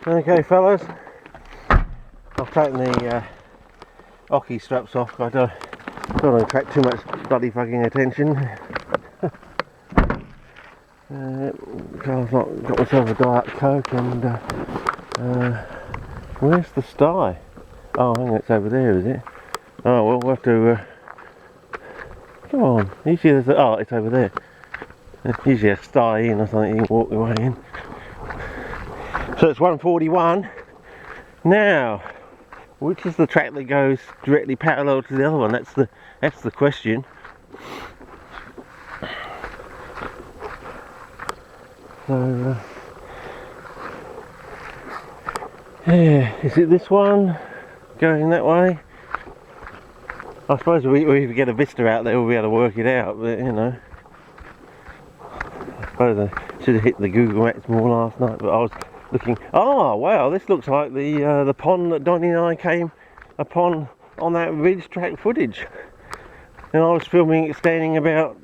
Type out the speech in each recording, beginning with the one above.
Okay fellas, I've taken the hockey straps off. I don't want to attract too much bloody fucking attention. I've not got myself a Diet Coke and where's the sty? Oh, I think it's over there, is it? Oh well, we'll have to come on, usually there's a, oh, it's over there. There's usually a sty in or something you can walk your way in. So it's 1:41 now. Which is the track that goes directly parallel to the other one? That's the question. So yeah, is it this one going that way? I suppose if we get a vista out there, we'll be able to work it out. But you know, I suppose I should have hit the Google Maps more last night. But I was looking. Oh wow, this looks like the pond that Donnie and I came upon on that ridge track footage. And I was filming it standing about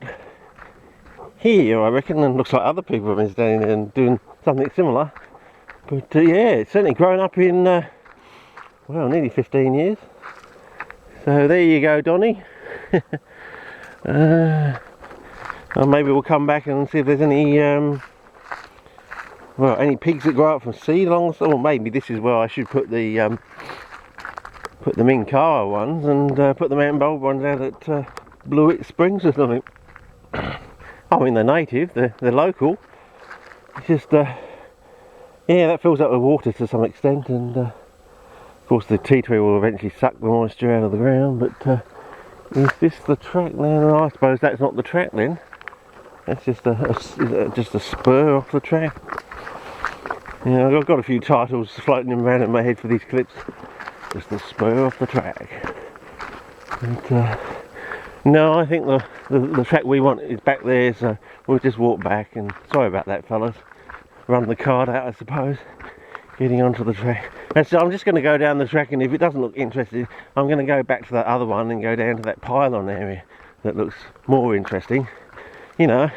here, I reckon, and looks like other people have been standing there and doing something similar. But yeah, it's certainly grown up in well, nearly 15 years. So there you go, Donnie. Well, maybe we'll come back and see if there's any well, any pigs that grow up from seed along the, or maybe this is where I should put the Minkawa ones and put the mountain bulb ones out at Blewett Springs or something. I mean, they're native, they're local. It's just yeah, that fills up with water to some extent, and of course the tea tree will eventually suck the moisture out of the ground. But is this the track now? No, I suppose that's not the track then. That's just a spur off the track. Yeah, I've got a few titles floating around in my head for these clips. Just a spur off the track. But, no, I think the track we want is back there, so we'll just walk back. And sorry about that, fellas. Run the card out, I suppose. Getting onto the track. And so I'm just going to go down the track, and if it doesn't look interesting, I'm going to go back to that other one and go down to that pylon area that looks more interesting. You know,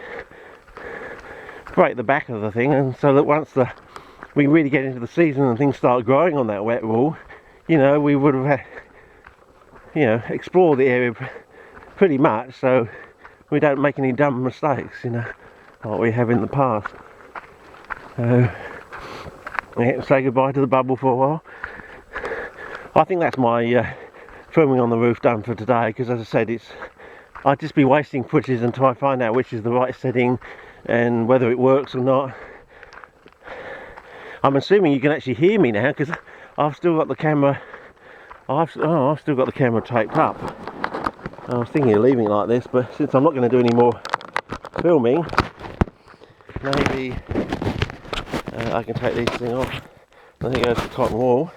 break the back of the thing, and so that once we really get into the season and things start growing on that wet wall, you know, we would have had, you know, explored the area pretty much, so we don't make any dumb mistakes, you know, like we have in the past. So yeah, say goodbye to the bubble for a while. I think that's my filming on the roof done for today, because as I said, I'd just be wasting footage until I find out which is the right setting and whether it works or not. I'm assuming you can actually hear me now, because I've still got the camera. I've still got the camera taped up. I was thinking of leaving it like this, but since I'm not going to do any more filming, maybe I can take these things off. I think it goes to the cotton wool,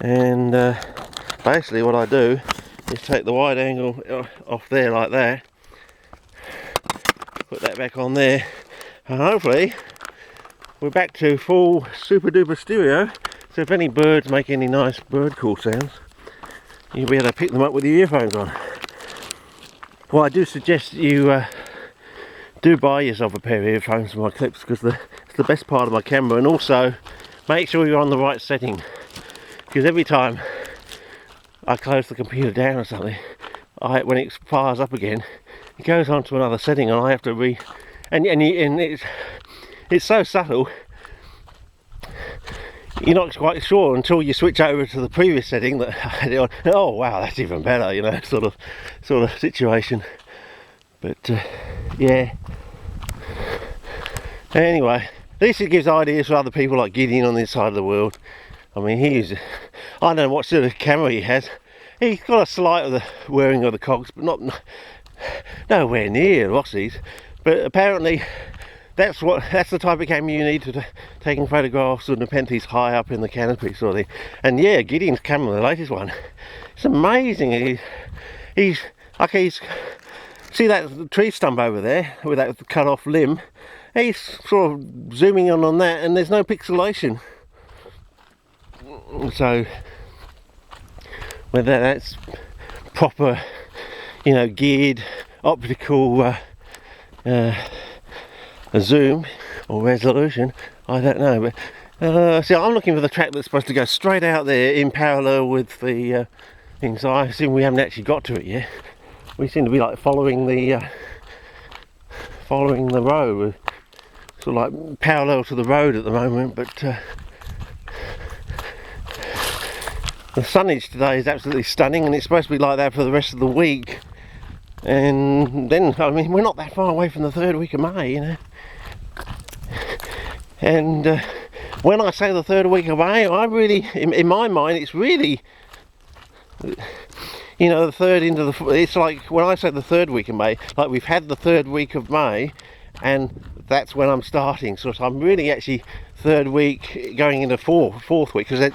and basically what I do is take the wide angle off there like that, put that back on there, and hopefully we're back to full super duper stereo. So if any birds make any nice bird call sounds, you'll be able to pick them up with your earphones on. Well, I do suggest you do buy yourself a pair of earphones for my clips, because it's the best part of my camera, and also make sure you're on the right setting, because every time I close the computer down or something, when it fires up again, it goes on to another setting, and I have to and it's so subtle, you're not quite sure until you switch over to the previous setting that I had it on. Oh wow, that's even better, you know, sort of situation. But yeah. Anyway, at least it gives ideas for other people like Gideon on this side of the world. I mean, I don't know what sort of camera he has. He's got a slight of the wearing of the cogs, but nowhere near Rossi's. But apparently that's the type of camera you need to taking photographs of nepenthes high up in the canopy sort of thing. And yeah, Gideon's camera, the latest one, it's amazing. He's see that tree stump over there with that cut off limb? He's sort of zooming in on that, and there's no pixelation. So whether that's proper, you know, geared optical zoom or resolution, I don't know, but See, I'm looking for the track that's supposed to go straight out there in parallel with the thing, so I assume we haven't actually got to it yet. We seem to be like following the road, sort of like parallel to the road at the moment, but the sunnage today is absolutely stunning, and it's supposed to be like that for the rest of the week. And then, I mean, we're not that far away from the third week of May, you know. And when I say the third week of May, I really, in my mind, it's really, you know, the third into the, it's like when I say the third week of May, like we've had the third week of May, and that's when I'm starting. So I'm really actually third week going into fourth week, because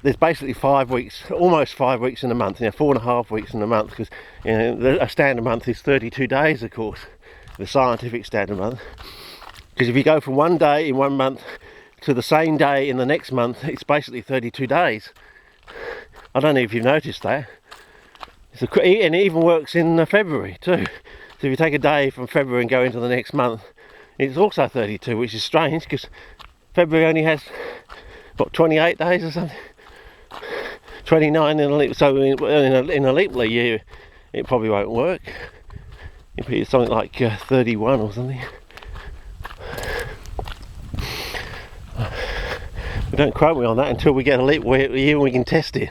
there's basically 5 weeks, almost 5 weeks in a month, you know, 4.5 weeks in a month, because, you know, a standard month is 32 days, of course, the scientific standard month. Because if you go from one day in 1 month to the same day in the next month, it's basically 32 days. I don't know if you've noticed that. And it even works in February too. So if you take a day from February and go into the next month, it's also 32, which is strange, because February only has, what, 28 days or something? 29 in a leap, so in a leap year it probably won't work. It'll be something like 31 or something. But don't quote me on that until we get a leap year and we can test it.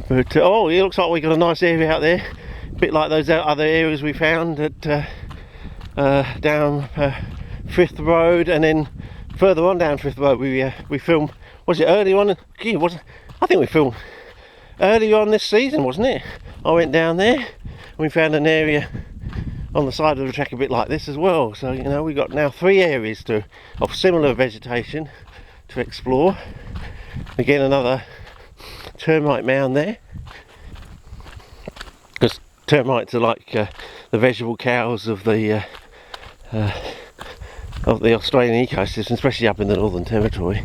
But oh, it looks like we got a nice area out there, a bit like those other areas we found at down Frith Road, and then further on down Frith Road we filmed. Was it early on? Gee, I think we filmed early on this season, wasn't it? I went down there and we found an area on the side of the track a bit like this as well. So, you know, we've got now 3 areas of similar vegetation to explore. Again, another termite mound there, because termites are like the vegetable cows of the Australian ecosystem, especially up in the Northern Territory.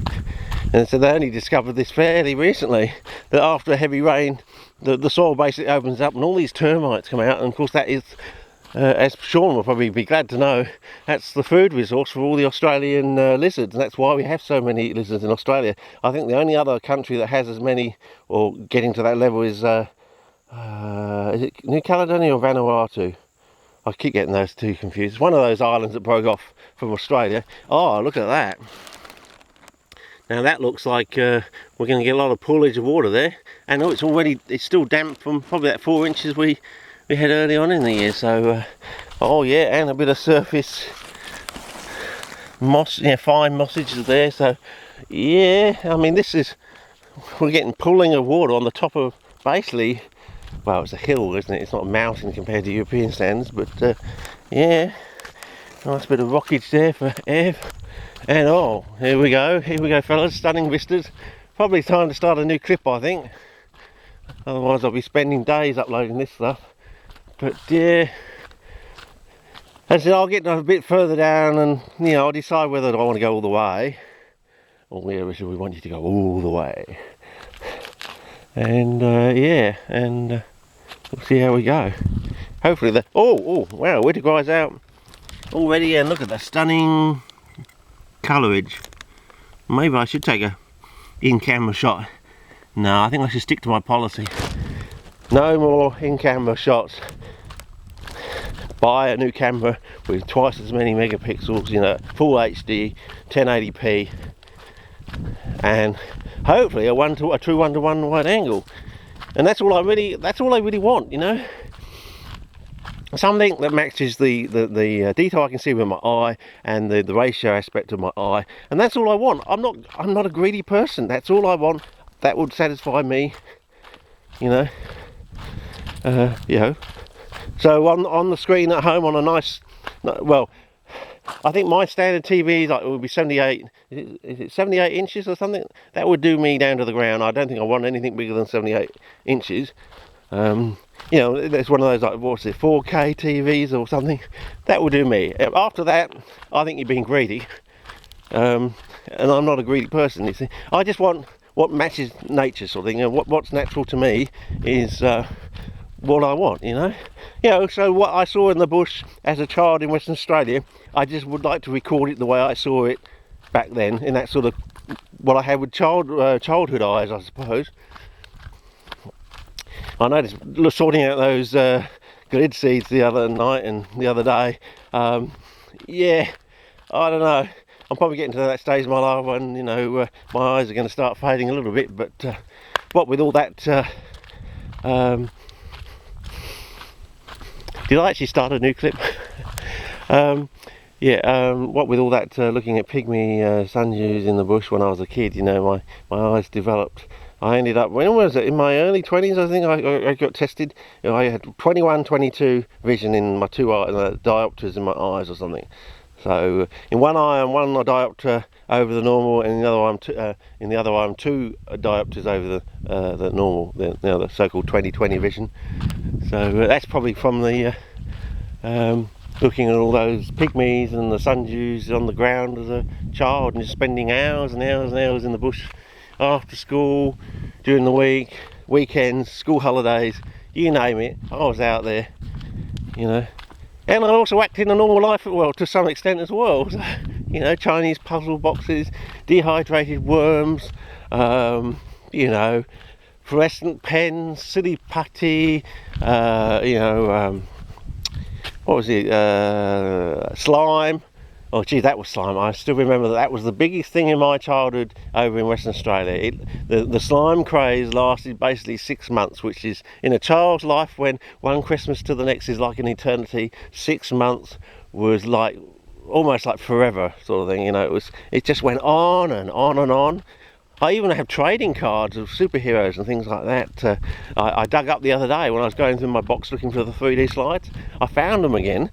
And so they only discovered this fairly recently, that after a heavy rain the soil basically opens up and all these termites come out. And of course that is, as Sean will probably be glad to know, that's the food resource for all the Australian lizards, and that's why we have so many lizards in Australia. I think the only other country that has as many, or getting to that level, is it New Caledonia or Vanuatu? I keep getting those two confused. It's one of those islands that broke off from Australia. Oh, look at that. Now that looks like we're going to get a lot of poolage of water there. And oh, it's still damp from probably that 4 inches we had early on in the year. So, oh yeah, and a bit of surface moss, yeah, fine mossage there. So, yeah, I mean, we're getting pooling of water on the top of basically, well, it's a hill, isn't it? It's not a mountain compared to European standards, but yeah, nice bit of rockage there for air. And oh, here we go fellas, stunning vistas. Probably time to start a new clip, I think. Otherwise I'll be spending days uploading this stuff. But yeah, as I said, I'll get a bit further down and, you know, I'll decide whether I want to go all the way. Or yeah, we want you to go all the way. And yeah, and we'll see how we go. Hopefully oh wow, winter guy's out already, and look at the stunning colourage. Maybe I should take a in-camera shot. No, I think I should stick to my policy. No more in-camera shots. Buy a new camera with twice as many megapixels, you know, full HD, 1080p, and hopefully a true one-to-one wide angle. And that's all I really want, you know. Something that matches the detail I can see with my eye and the ratio aspect of my eye, and that's all I want. I'm not a greedy person. That's all I want. That would satisfy me, you know. You know. So on the screen at home on a nice, well, I think my standard TV like, it would be 78. Is it 78 inches or something? That would do me down to the ground. I don't think I want anything bigger than 78 inches. You know, it's one of those, like, what's it, 4K TVs or something. That would do me. After that, I think you're being greedy. And I'm not a greedy person, you see. I just want what matches nature, sort of thing. And what's natural to me is what I want, you know. You know, so what I saw in the bush as a child in Western Australia, I just would like to record it the way I saw it back then, in that sort of what I had with childhood eyes, I suppose. I noticed sorting out those glid seeds the other night and the other day. Yeah, I don't know. I'm probably getting to that stage of my life when, you know, my eyes are going to start fading a little bit. But what with all that, did I actually start a new clip? What with all that looking at pygmy sundews in the bush when I was a kid, you know, my eyes developed. I ended up, when was it, in my early 20s, I think I got tested. You know, I had 21, 22 vision in my two eyes, diopters in my eyes or something. So in one eye I'm one diopter over the normal, and in the other eye I'm two diopters over the normal, the so-called 20/20 vision. So that's probably from the looking at all those pygmies and the sundews on the ground as a child, and just spending hours and hours and hours in the bush after school, during the week, weekends, school holidays, you name it, I was out there, you know. And I also acted a normal life, well, to some extent as well. So, you know, Chinese puzzle boxes, dehydrated worms, you know, fluorescent pens, silly putty, you know, what was it, slime. Oh gee, that was slime. I still remember that was the biggest thing in my childhood over in Western Australia. The slime craze lasted basically 6 months, which is, in a child's life, when one Christmas to the next is like an eternity, 6 months was like almost like forever sort of thing, you know. It just went on and on and on. I even have trading cards of superheroes and things like that. I dug up the other day when I was going through my box looking for the 3D slides. I found them again,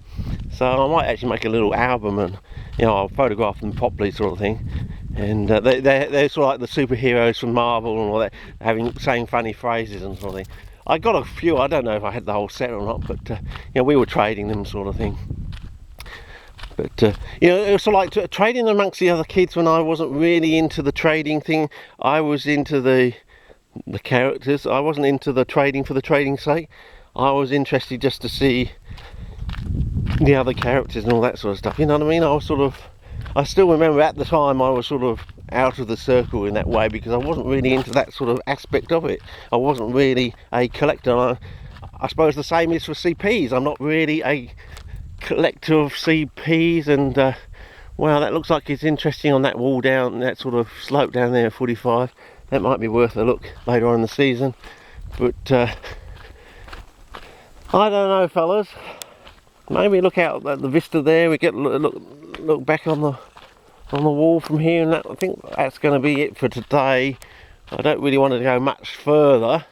so I might actually make a little album and, you know, I'll photograph them properly, sort of thing. And they're sort of like the superheroes from Marvel and all that, saying funny phrases and sort of thing. I got a few. I don't know if I had the whole set or not, but you know, we were trading them, sort of thing. But you know, it was sort of like trading amongst the other kids when I wasn't really into the trading thing. I was into the characters. I wasn't into the trading for the trading's sake. I was interested just to see the other characters and all that sort of stuff. You know what I mean? I still remember at the time I was sort of out of the circle in that way, because I wasn't really into that sort of aspect of it. I wasn't really a collector. I suppose the same is for CPs. I'm not really a collector of CPs, and wow, that looks like it's interesting on that wall down, that sort of slope down there at 45. That might be worth a look later on in the season. But I don't know, fellas, maybe look out at the vista there. We get look back on the wall from here, and I think that's going to be it for today. I don't really want to go much further,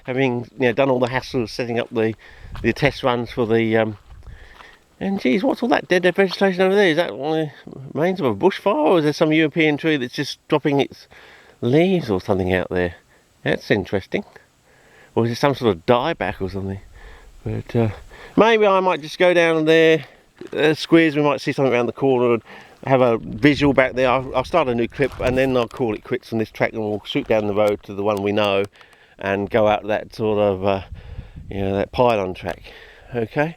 having, you know, done all the hassle of setting up the test runs for the and geez, what's all that dead vegetation over there? Is that one of the remains of a bushfire, or is there some European tree that's just dropping its leaves or something out there? That's interesting. Or is it some sort of dieback or something? But maybe I might just go down there, squeeze, we might see something around the corner and have a visual back there. I'll start a new clip and then I'll call it quits on this track, and we'll shoot down the road to the one we know and go out that sort of, you know, that pylon track. Okay?